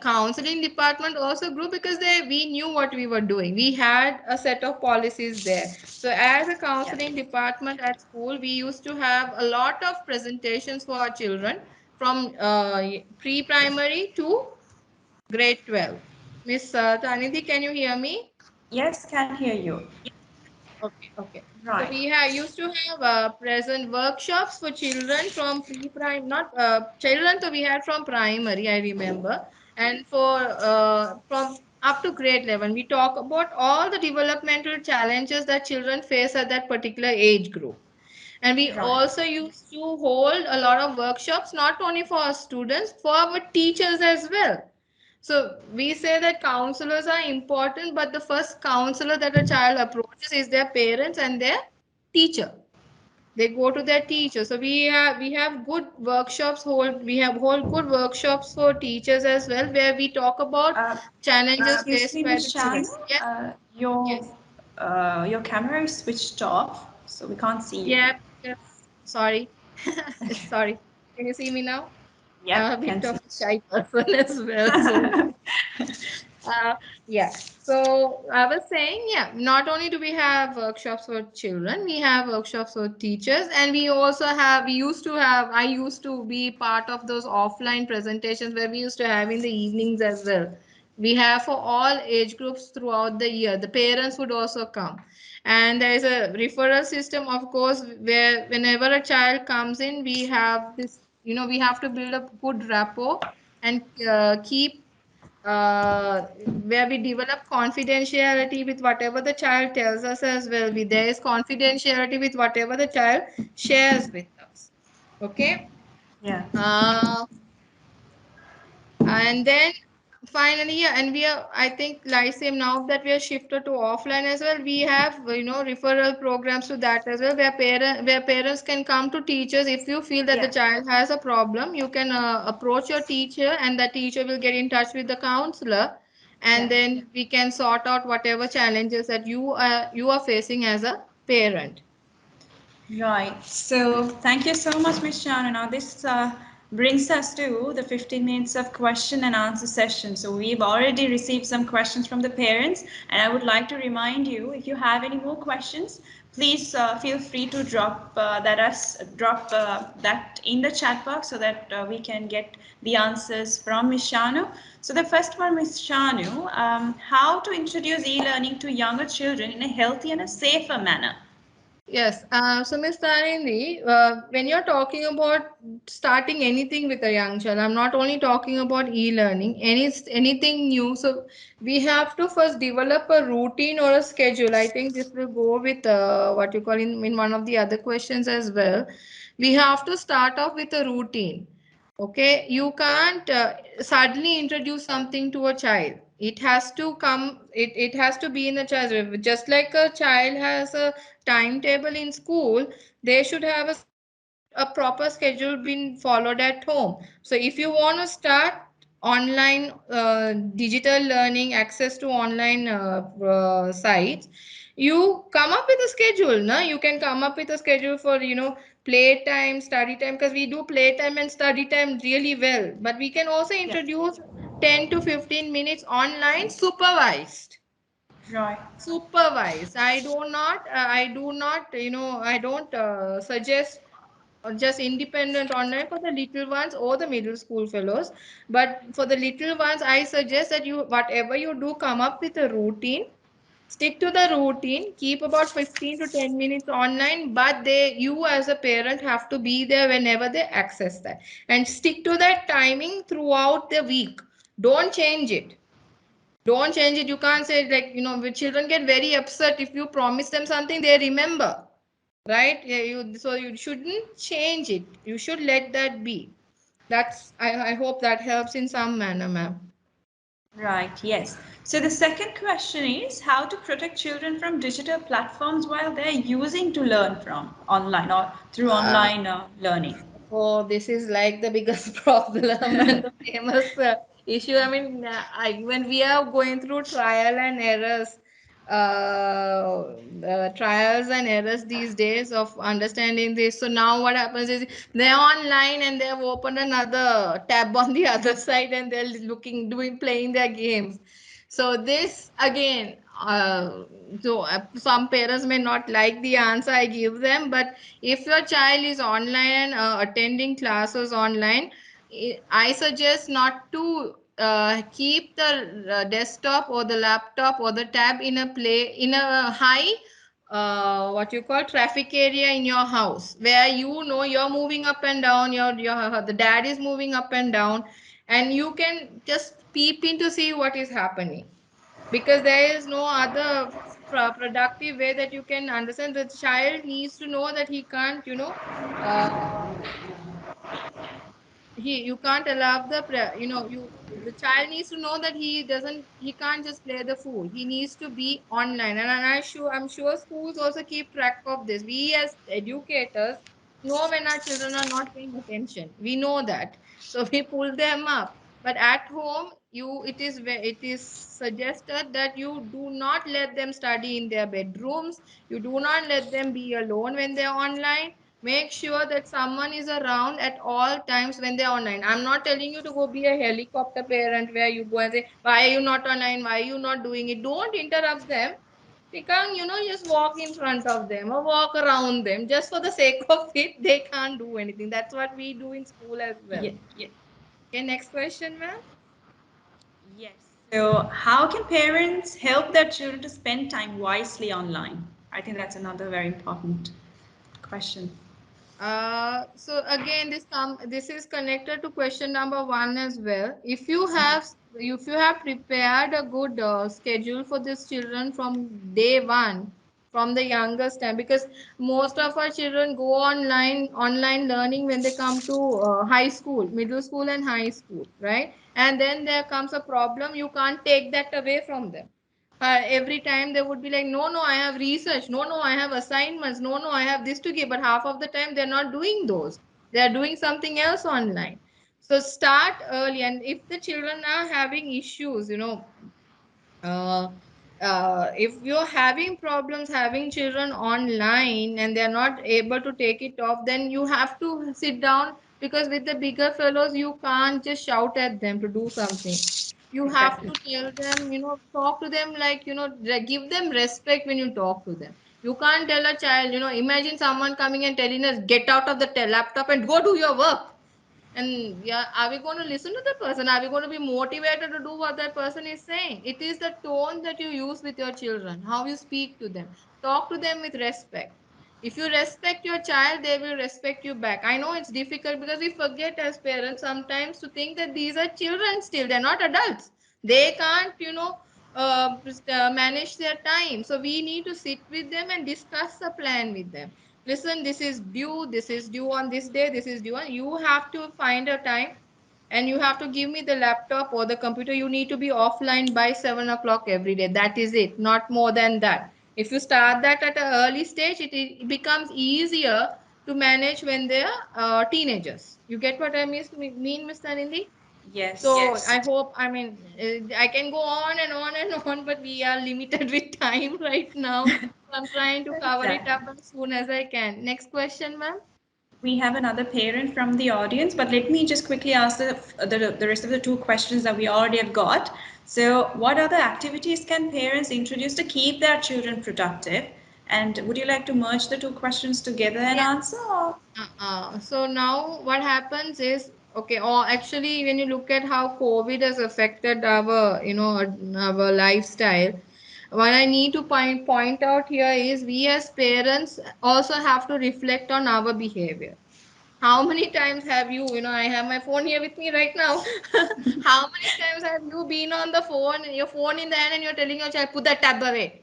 counseling department also grew, because we knew what we were doing. We had a set of policies there. So as a Yeah. counseling department at school, we used to have a lot of presentations for our children from pre-primary to grade 12. Miss Tanidhi, can you hear me? Yes, can hear you. Okay, okay. So Right. we used to have present workshops for children from pre-prime, not children. So we had from primary, I remember, and for from up to grade 11, we talk about all the developmental challenges that children face at that particular age group. And we Right. also used to hold a lot of workshops, not only for our students, for our teachers as well. So we say that counselors are important, but the first counselor that a child approaches is their parents and their teacher, They go to their teacher. So we have good workshops. We have good workshops for teachers as well, where we talk about Uh, challenges excuse faced me, by the Miss children. Shanu. Yes, yes, Your camera is switched off, so we can't see you. yeah. Yes. Sorry, sorry. Can you see me now? I'm a Yep, bit can of see. a shy person as well, so Uh, yeah. So I was saying, yeah, not only do we have workshops for children, we have workshops for teachers, and I used to be part of those offline presentations where we used to have in the evenings as well. We have for all age groups throughout the year. The parents would also come. And there is a referral system, of course, where whenever a child comes in, we have this, we have to build a good rapport and keep where we develop confidentiality with whatever the child tells us as well. There is confidentiality with whatever the child shares with us. Okay. Yeah. Uh, and then finally, yeah, and I think Lyceum, now that we are shifted to offline as well, we have, referral programs to that as well, where parents can come to teachers. If you feel that the Yeah. child has a problem, you can approach your teacher, and the teacher will get in touch with the counselor, and Yeah. then we can sort out whatever challenges that you are facing as a parent. Right. So thank you so much, Ms. Shanu. Now this brings us to the 15 minutes of question and answer session. So we've already received some questions from the parents, and I would like to remind you, if you have any more questions, please feel free to drop that in the chat box so that we can get the answers from Ms. Shanu. So the first one, Ms. Shanu, how to introduce e-learning to younger children in a healthy and a safer manner? Yes. So, Miss Tarindi, when you're talking about starting anything with a young child, I'm not only talking about e-learning, anything new. So, we have to first develop a routine or a schedule. I think this will go with what you call in one of the other questions as well. We have to start off with a routine. Okay, you can't suddenly introduce something to a child. It has to be in the child. Just like a child has a timetable in school, they should have a proper schedule being followed at home. So if you want to start online digital learning, access to online sites, you come up with a schedule. No, you can come up with a schedule for playtime, study time, because we do playtime and study time really well. But we can also Yeah. introduce 10 to 15 minutes online supervised. Right. I don't suggest just independent online for the little ones or the middle school fellows. But for the little ones, I suggest that whatever you do, come up with a routine. Stick to the routine. Keep about 15 to 10 minutes online, but you as a parent have to be there whenever they access that, and stick to that timing throughout the week. Don't change it. Don't change it. You can't say, like, with children get very upset if you promise them something they remember, right? Yeah, you shouldn't change it. You should let that be. I hope that helps in some manner, ma'am. Right, yes. So the second question is how to protect children from digital platforms while they're using to learn from online or through Uh, online learning. Oh, this is like the biggest problem and the famous issue. I mean, when we are going through trials and errors these days of understanding this. So now what happens is they're online and they have opened another tab on the other side, and they're playing their games. So this again, some parents may not like the answer I give them, but if your child is online, attending classes online, I suggest not to keep the desktop or the laptop or the tab in a high what you call traffic area in your house, where you're moving up and down, your the dad is moving up and down, and you can just peep in to see what is happening, because there is no other productive way that you can understand. The child needs to know that he can't uh, you can't allow the child needs to know that he can't just play the fool. He needs to be online, and I'm sure schools also keep track of this. We as educators know when our children are not paying attention. We know that, so we pull them up. But at home, it is suggested that you do not let them study in their bedrooms. You do not let them be alone when they're online. Make sure that someone is around at all times when they're online. I'm not telling you to go be a helicopter parent where you go and say, why are you not online? Why are you not doing it? Don't interrupt them. They can't, just walk in front of them or walk around them just for the sake of it. They can't do anything. That's what we do in school as well. Yeah, yeah. Okay, next question, ma'am. Yes. So, how can parents help their children to spend time wisely online? I think that's another very important question. So again, this is connected to question number one as well. If you have prepared a good schedule for these children from day one, from the youngest time, because most of our children go online learning when they come to high school, middle school, and high school, right? And then there comes a problem. You can't take that away from them. Every time they would be like, no, no, I have research, no, no, I have assignments, no, no, I have this to give. But half of the time they're not doing those, they're doing something else online. So start early. And if the children are having issues, uh, if you're having problems having children online and they're not able to take it off, then you have to sit down, because with the bigger fellows you can't just shout at them to do something. You have Exactly. to tell them, talk to them like, give them respect when you talk to them. You can't tell a child, imagine someone coming and telling us, get out of the laptop and go do your work. And yeah, are we going to listen to the person? Are we going to be motivated to do what that person is saying? It is the tone that you use with your children, how you speak to them. Talk to them with respect. If you respect your child, they will respect you back. I know it's difficult because we forget as parents sometimes to think that these are children still, they're not adults. They can't, manage their time. So we need to sit with them and discuss a plan with them. Listen, this is due on this day, this is due on, you have to find a time, and you have to give me the laptop or the computer. You need to be offline by 7 o'clock every day. That is it, not more than that. If you start that at an early stage, it becomes easier to manage when they are teenagers. You get what I mean, Mr. Nindi? Yes. So I hope, I mean, I can go on and on and on, but we are limited with time right now. So I'm trying to cover it up Exactly. as soon as I can. Next question, ma'am. We have another parent from the audience, but let me just quickly ask the rest of the two questions that we already have got. So, what other activities can parents introduce to keep their children productive? And would you like to merge the two questions together and Yeah. answer? Or? So now what happens is, okay, or actually when you look at how COVID has affected our lifestyle, what I need to point out here is we as parents also have to reflect on our behavior. How many times have I have my phone here with me right now. How many times have you been on the phone, your phone in the hand, and you're telling your child, put that tab away?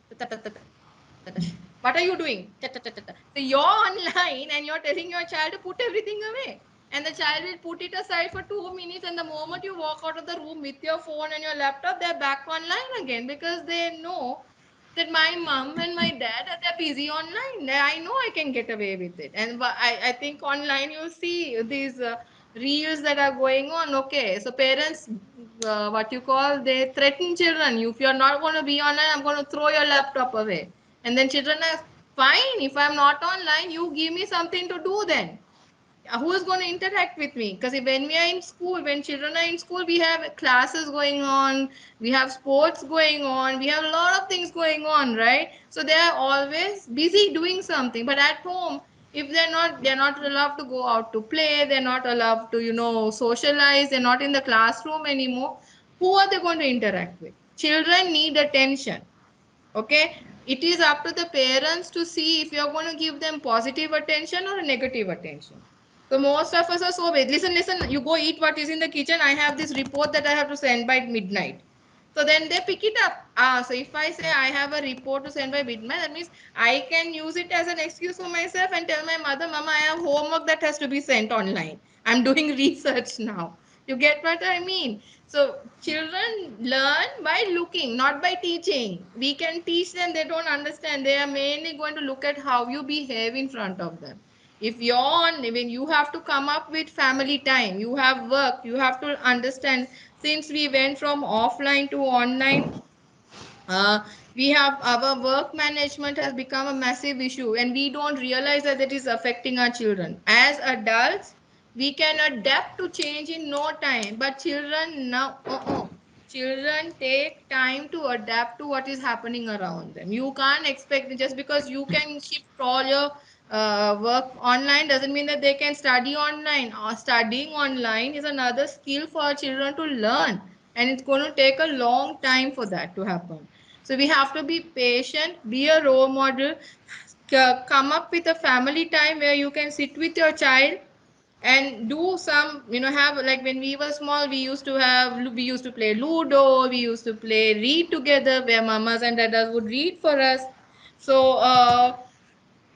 What are you doing? So you're online and you're telling your child to put everything away. And the child will put it aside for 2 minutes. And the moment you walk out of the room with your phone and your laptop, they're back online again, because they know that my mom and my dad they're busy online. I know I can get away with it. And I think online you see these reels that are going on. Okay, so parents, what you call, they threaten children. If you're not going to be online, I'm going to throw your laptop away. And then children are fine. If I'm not online, you give me something to do then. Who is going to interact with me? Because when we are in school, when children are in school, we have classes going on, we have sports going on, we have a lot of things going on, right? So they are always busy doing something. But at home, if they're not allowed to go out to play, they're not allowed to socialize, they're not in the classroom anymore. Who are they going to interact with? Children need attention. Okay, it is up to the parents to see if you're going to give them positive attention or negative attention. So most of us are so bad. Listen, you go eat what is in the kitchen. I have this report that I have to send by midnight. So then they pick it up. So if I say I have a report to send by Bitman, that means I can use it as an excuse for myself and tell my mother, Mama, I have homework that has to be sent online. I'm doing research now. You get what I mean? So children learn by looking, not by teaching. We can teach them, they don't understand. They are mainly going to look at how you behave in front of them. If you're on, when you have to come up with family time, you have work, you have to understand, since we went from offline to online, uh, we have our work management has become a massive issue, and we don't realize that it is affecting our children. As adults, we can adapt to change in no time, but children now, children take time to adapt to what is happening around them. You can't expect, just because you can shift all your work online doesn't mean that they can study online. Studying online is another skill for children to learn, and it's going to take a long time for that to happen. So we have to be patient, be a role model, come up with a family time where you can sit with your child and do some, have, like when we were small, we used to play Ludo, we used to play read together, where mamas and dadas would read for us. So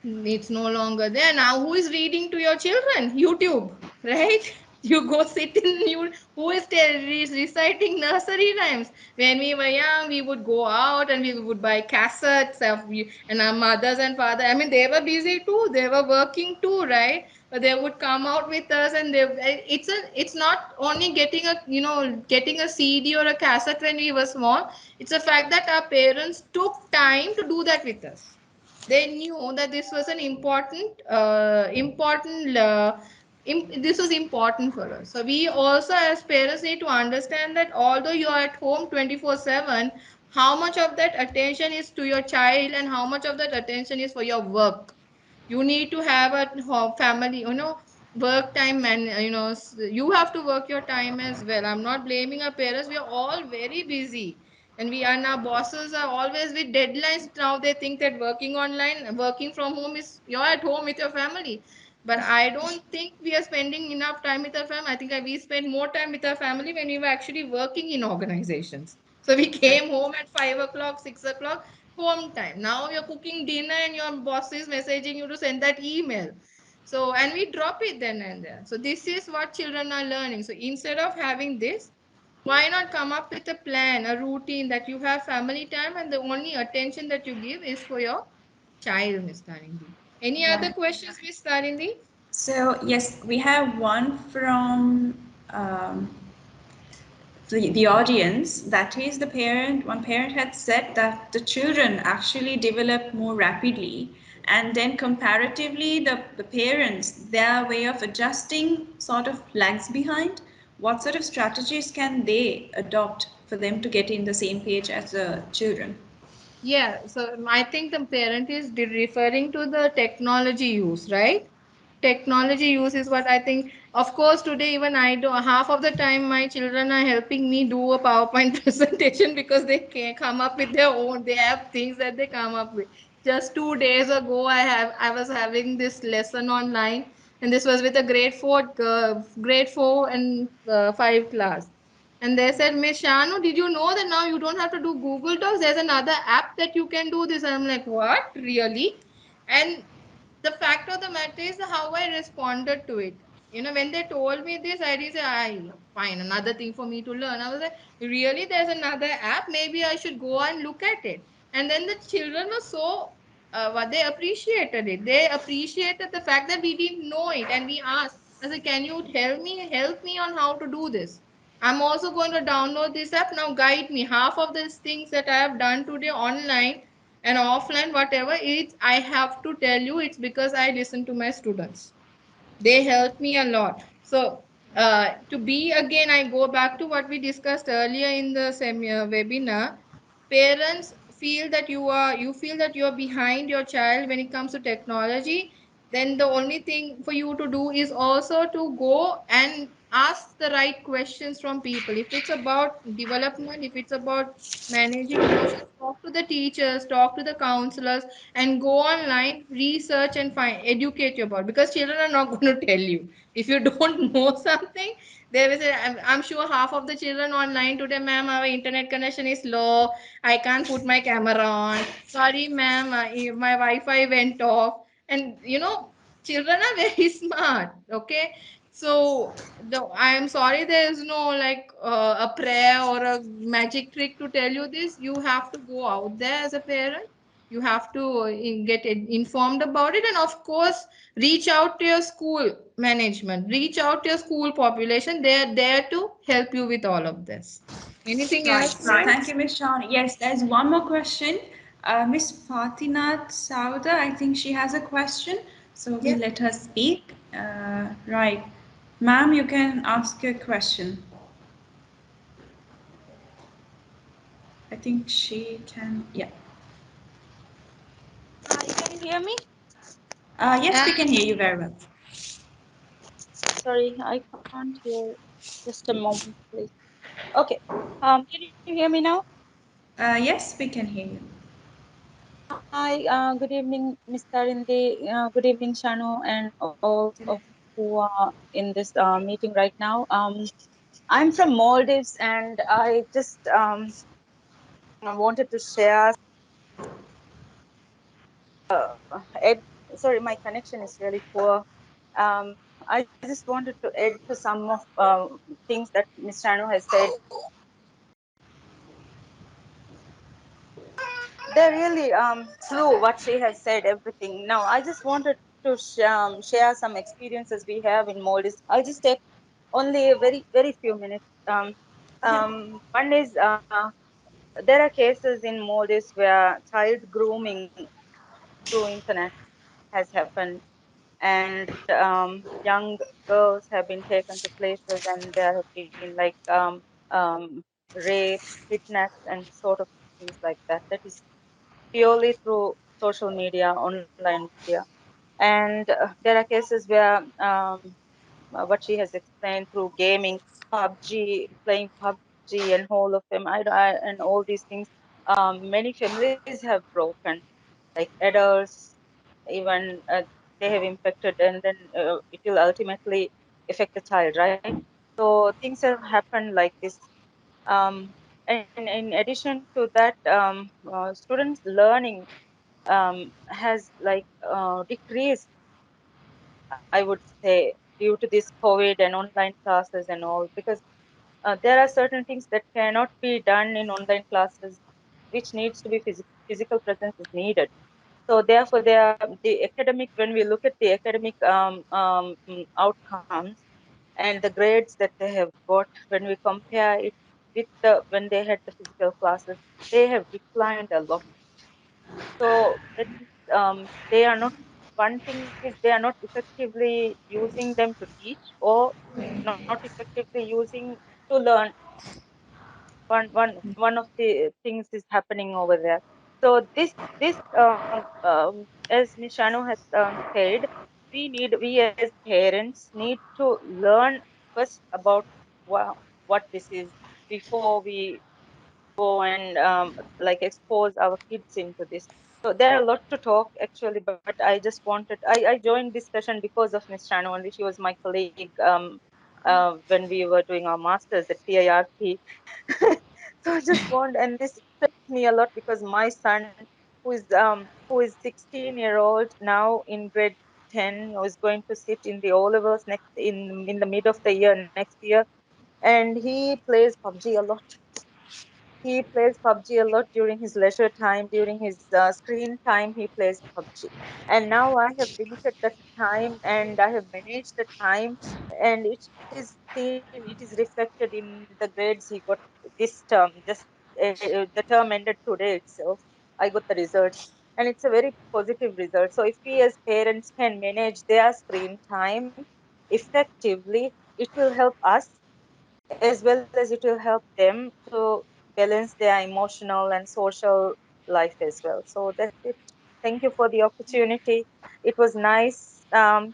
it's no longer there now. Who is reading to your children? YouTube, right? You go sit in you. Who is reciting nursery rhymes? When we were young, we would go out and we would buy cassettes and our mothers and father. I mean, they were busy too. They were working too, right? But they would come out with us, and it's not only getting a CD or a cassette when we were small. It's a fact that our parents took time to do that with us. They knew that this was an this was important for us. So we also as parents need to understand that although you are at home 24/7, how much of that attention is to your child and how much of that attention is for your work. You need to have a family, work time, and you have to work your time as well. I'm not blaming our parents. We are all very busy, and our bosses are always with deadlines. Now they think that working from home is you're at home with your family, but I don't think we are spending enough time with our family. I think we spend more time with our family when we were actually working in organizations. So we came home at 5 o'clock, 6 o'clock, home time. Now you're cooking dinner and your boss is messaging you to send that email. So, and we drop it then and there. So this is what children are learning. So instead of having this, why not come up with a plan, a routine that you have family time and the only attention that you give is for your child, Miss Tarindi. Any other Right. questions, Miss Tarindi? So yes, we have one from the audience. That is the parent. One parent had said that the children actually develop more rapidly, and then comparatively, the parents, their way of adjusting sort of lags behind. What sort of strategies can they adopt for them to get in the same page as the children? Yeah, so I think the parent is referring to the technology use, right? Technology use is what I think. Of course, today even I do half of the time my children are helping me do a PowerPoint presentation because they can come up with their own. They have things that they come up with. Just 2 days ago, I was having this lesson online, and this was with a grade 4 and 5 class, and they said, Miss Shanu, did you know that now you don't have to do Google Docs? There's another app that you can do this. And I'm like, what? Really? And the fact of the matter is how I responded to it. When they told me this, I did say, I fine, another thing for me to learn. I was like, really, there's another app. Maybe I should go and look at it. And then the children were so what they appreciated it. They appreciated the fact that we didn't know it, and we asked. I said, can you help me on how to do this? I'm also going to download this app now. Guide me. Half of these things that I have done today online and offline, whatever, it's I have to tell you, it's because I listen to my students. They help me a lot. So to be again, I go back to what we discussed earlier in the webinar. Parents feel that you are behind your child when it comes to technology. Then the only thing for you to do is also to go and ask the right questions from people. If it's about development, if it's about managing emotions, talk to the teachers, talk to the counselors, and go online, research and find educate your body, because children are not going to tell you. If you don't know something, they will say, I'm sure half of the children online today, ma'am, our internet connection is low, I can't put my camera on, sorry ma'am, my wi-fi went off. And children are very smart. Okay, so I am sorry, there is no like a prayer or a magic trick to tell you this. You have to go out there as a parent. You have to get informed about it, and of course, reach out to your school management, reach out to your school population. They are there to help you with all of this. Anything Right. else, So ma'am? thank you, Miss Shawn. Yes, there's one more question. Miss Fatinat Sauda, I think she has a question. So we Yeah. let her speak. Right. Ma'am, you can ask your question. I think she can. Yeah. Hi, can you hear me? Yes, we can hear you very well. Sorry, I can't hear. Just a moment, please. Okay. Can you hear me now? Yes, we can hear you. Hi. Good evening, Miss Tarindi. Good evening, Shanu, and all of who are in this meeting right now. I'm from Maldives, and I just I wanted to share. Ed, sorry, my connection is really poor. I just wanted to add to some of things that Miss Shanu has said. They're really true what she has said, everything. Now I just wanted to share some experiences we have in Maldives. I'll just take only a very few minutes. One is there are cases in Maldives where child grooming through internet has happened, and young girls have been taken to places, and there have been like rape, kidnaps, and sort of things like that. That is purely through social media, online media. And there are cases where what she has explained through gaming, PUBG, playing PUBG, and whole of them, and all these things. Many families have broken, like adults, even they have infected, and then it will ultimately affect the child, right? So things have happened like this. Um, and in addition to that, students' learning has like decreased, I would say, due to this COVID and online classes and all, because there are certain things that cannot be done in online classes, which needs to be physical presence is needed. So therefore, the academic, when we look at the academic outcomes and the grades that they have got, when we compare it with when they had the physical classes, they have declined a lot. So that is, they are not. One thing is they are not effectively using them to teach, or not effectively using to learn. One of the things is happening over there. So this as Ms. Shanu has said, we as parents need to learn first about what this is before we go and like expose our kids into this. So there are a lot to talk actually, but I just wanted, I joined this session because of Miss Shanu only. She was my colleague when we were doing our masters at PIRP. So I just want, and this affects me a lot because my son, who is 16-year-old now in grade 10, is going to sit in the O levels next in the mid of the year next year, and he plays PUBG a lot. He plays PUBG a lot during his leisure time, during his screen time. He plays PUBG, and now I have limited the time, and I have managed the time, and it is seen, it is reflected in the grades he got this term. Just the term ended today itself. I got the results, and it's a very positive result. So if we as parents can manage their screen time effectively, it will help us as well as it will help them to balance their emotional and social life as well. So that's it. Thank you for the opportunity. It was nice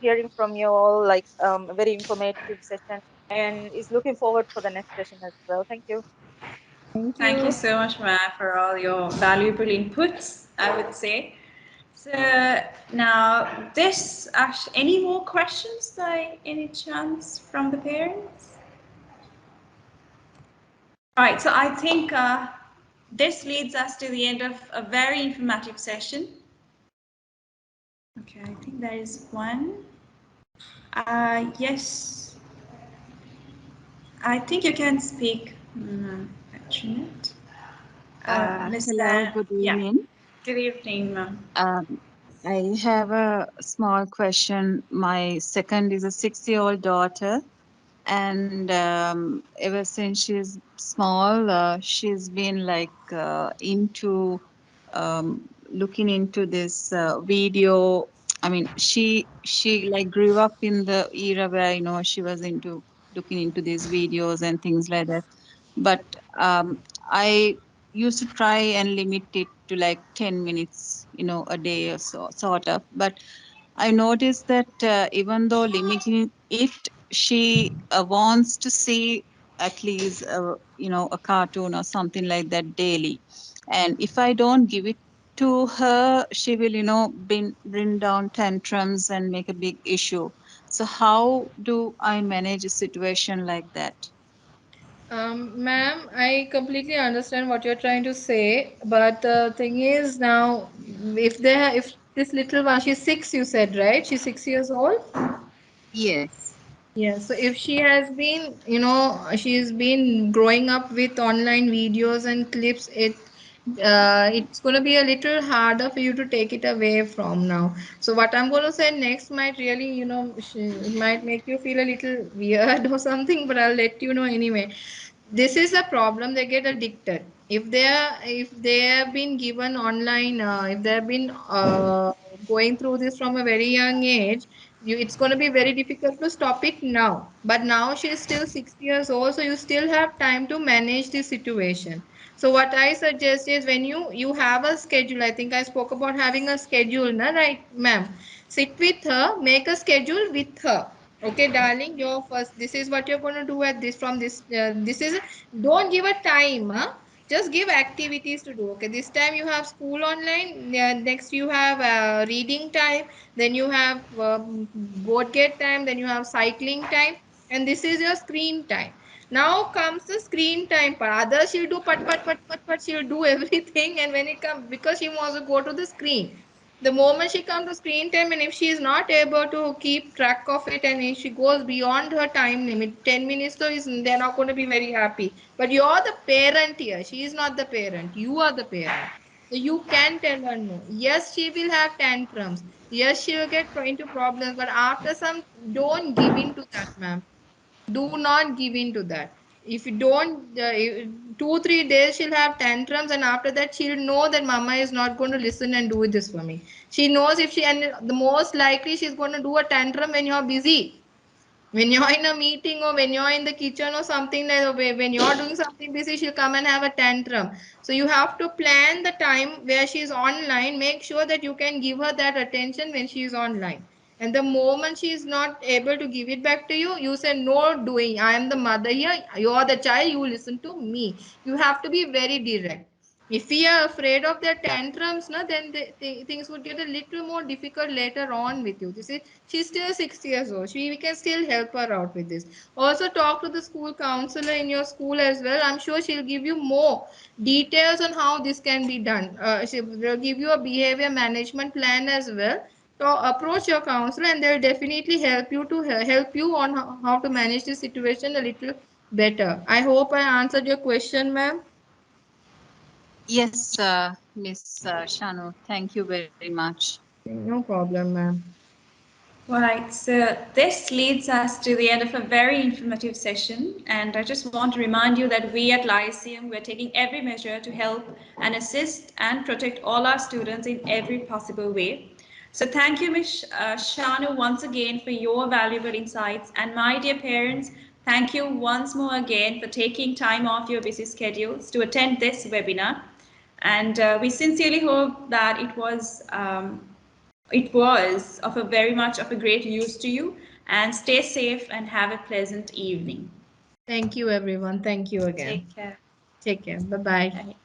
hearing from you all, like a very informative session. and is looking forward for the next session as well. Thank you. Thank you so much, Maya, for all your valuable inputs, I would say. So now, any more questions by any chance from the parents? All right, so I think this leads us to the end of a very informative session. Okay, I think there is one. Yes, I think you can speak, Patronate. Hello, good Yeah, evening. good evening, ma'am. Um, I have a small question. My second is a 6-year-old daughter, and ever since she's small, she's been like into looking into this video. I mean, she like grew up in the era where she was into looking into these videos and things like that. But I used to try and limit it to like 10 minutes, a day or so, sort of. But I noticed that even though limiting it, she wants to see at least, a cartoon or something like that daily. And if I don't give it to her, she will, bring down tantrums and make a big issue. So how do I manage a situation like that? Ma'am, I completely understand what you're trying to say, but the thing is now, if this little one, she's 6, you said, right? She's 6 years old. Yes. Yeah, so if she has been, she's been growing up with online videos and clips, it's going to be a little harder for you to take it away from now. So what I'm going to say next might really, it might make you feel a little weird or something, but I'll let you know anyway. This is a problem. They get addicted if they have been given online, if they have been going through this from a very young age. It's going to be very difficult to stop it now, but now she is still 6 years old, so you still have time to manage the situation. So what I suggest is, when you have a schedule, I think I spoke about having a schedule, na, right, ma'am? Sit with her, make a schedule with her. Okay, darling, your first. This is what you're going to do at this from this. This is, don't give a time, huh? Just give activities to do. Okay, this time you have school online. Next you have reading time. Then you have board gate time. Then you have cycling time. And this is your screen time. Now comes the screen time part. Others she'll do pat. She'll do everything. And when it comes, because she wants to go to the screen, the moment she comes to screen time, and if she is not able to keep track of it, and if she goes beyond her time limit, 10 minutes, so they're not going to be very happy. But you're the parent here. She is not the parent. You are the parent. So you can tell her no. Yes, she will have tantrums. Yes, she will get into problems. But after some, don't give in to that, ma'am. Do not give in to that. If you don't, 2 3 days she'll have tantrums, and after that she'll know that mama is not going to listen and do this for me. She knows, if she, and the most likely she's going to do a tantrum when you're busy, when you're in a meeting, or when you're in the kitchen or something, like when you're doing something busy, she'll come and have a tantrum. So you have to plan the time where she's online. Make sure that you can give her that attention when she's online. And the moment she is not able to give it back to you, you say, no doing, I am the mother here, you're the child, you listen to me. You have to be very direct. If we are afraid of their tantrums, na, then things would get a little more difficult later on with you. This is, she's still 6 years old. We can still help her out with this. Also, talk to the school counselor in your school as well. I'm sure she'll give you more details on how this can be done. She will give you a behavior management plan as well. So approach your counselor, and they'll definitely help you to help you on how to manage the situation a little better. I hope I answered your question, ma'am. Yes, Miss Shanu, thank you very much. No problem, ma'am. Right, so this leads us to the end of a very informative session, and I just want to remind you that we at Lyceum, we're taking every measure to help and assist and protect all our students in every possible way. So thank you, Ms. Shanu, once again for your valuable insights, and my dear parents, thank you once more again for taking time off your busy schedules to attend this webinar. And we sincerely hope that it was it was of a very much of a great use to you, and stay safe and have a pleasant evening. Thank you, everyone. Thank you again. Take care. Take care. Bye-bye. Bye.